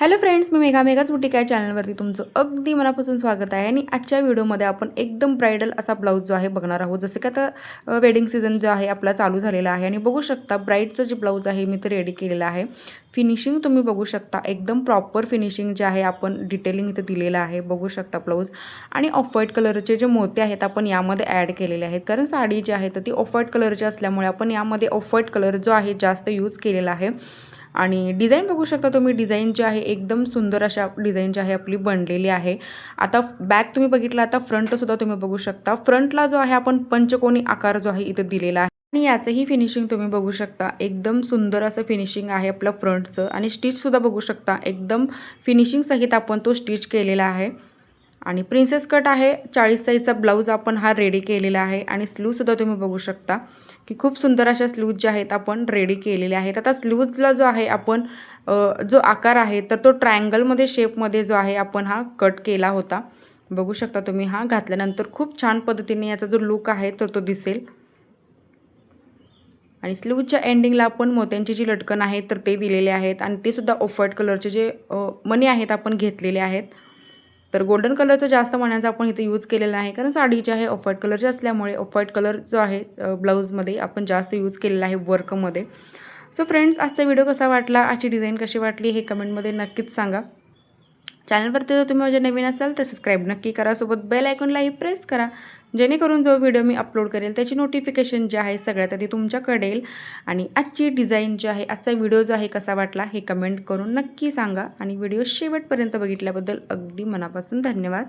Hello friends, मी मेघाच boutique या चॅनलवरती तुमचं अगदी मनापासून स्वागत आहे। आणि आजच्या व्हिडिओमध्ये आपण एकदम ब्राइडल असा ब्लाऊज जो आहे बघणार आहोत। जसं की आता वेडिंग सीझन जो आहे आपला चालू झालेला आहे आणि बघू शकता ब्राइडचं जे ब्लाऊज आहे मी ते रेडी केलेलं आहे। फिनिशिंग तुम्ही बघू शकता, एकदम प्रॉपर फिनिशिंग जे आहे आपण डिटेलिंग इथे दिलेलं आहे। बघू शकता ब्लाऊज आणि ऑफ व्हाईट कलरचे जे मोती आहेत आपण यामध्ये ॲड केलेले आहेत, कारण साडी जी आहे तर ती ऑफ व्हाईट कलरची असल्यामुळे आपण यामध्ये ऑफ व्हाईट कलर जो आहे जास्त यूज केलेला आहे। आणि डिझाइन बघू शकता तुम्ही, डिझाइन जी आहे एकदम सुंदर अशा डिझाइन जी आहे आपली बनलेली आहे। आता बॅक तुम्ही बघितला, आता फ्रंटसुद्धा तुम्ही बघू शकता। फ्रंटला जो आहे आपण पंचकोनी आकार जो आहे इथे दिलेला आहे आणि याचंही फिनिशिंग तुम्ही बघू शकता, एकदम सुंदर असं फिनिशिंग आहे आपलं फ्रंटचं। आणि स्टिचसुद्धा बघू शकता, एकदम फिनिशिंग सहित आपण तो स्टिच केलेला आहे। आणि प्रिन्सेस कट आहे, 40 साईजचा ब्लाऊज आपण हा रेडी केलेला आहे। आणि स्लीवसुद्धा तुम्ही बघू शकता की खूप सुंदर अशा स्लीव्ज ज्या आहेत आपण रेडी केलेल्या आहेत। आता स्लीव्जला जो आहे आपण जो आकार आहे तर तो ट्रायंगलमध्ये शेपमध्ये जो आहे आपण हा कट केला होता। बघू शकता तुम्ही, हा घातल्यानंतर खूप छान पद्धतीने याचा जो लुक आहे तर तो दिसेल। आणि स्लीवच्या एंडिंगला आपण मोत्यांची जी लटकन आहे तर ते दिलेले आहेत आणि ते सुद्धा ऑफ व्हाईट कलरचे जे मणी आहेत आपण घेतलेले आहेत। तर गोल्डन कलरचा जास्त मण्याचा आपण इथे यूज केलेला आहे, कारण साडी जी आहे ऑफ व्हाईट कलरची असल्यामुळे ऑफ व्हाईट कलर जो आहे ब्लाऊजमध्ये आपण जास्त यूज केलेला आहे वर्कमध्ये। सो फ्रेंड्स, आजचा व्हिडिओ कसा वाटला, आजची डिझाईन कशी वाटली हे कमेंटमध्ये नक्कीच सांगा। चॅनलवरती जर तुम्ही माझे नवीन असाल तर सबस्क्राईब नक्की करा, सोबत बेल आयकॉनलाही प्रेस करा, जेणेकरून जो व्हिडिओ मी अपलोड करेल त्याची नोटिफिकेशन जे आहे सगळ्यात आधी तुमच्याकडे येईल। आणि आजची डिझाईन जी आहे, आजचा व्हिडिओ जो आहे कसा वाटला हे कमेंट करून नक्की सांगा। आणि व्हिडिओ शेवटपर्यंत बघितल्याबद्दल अगदी मनापासून धन्यवाद।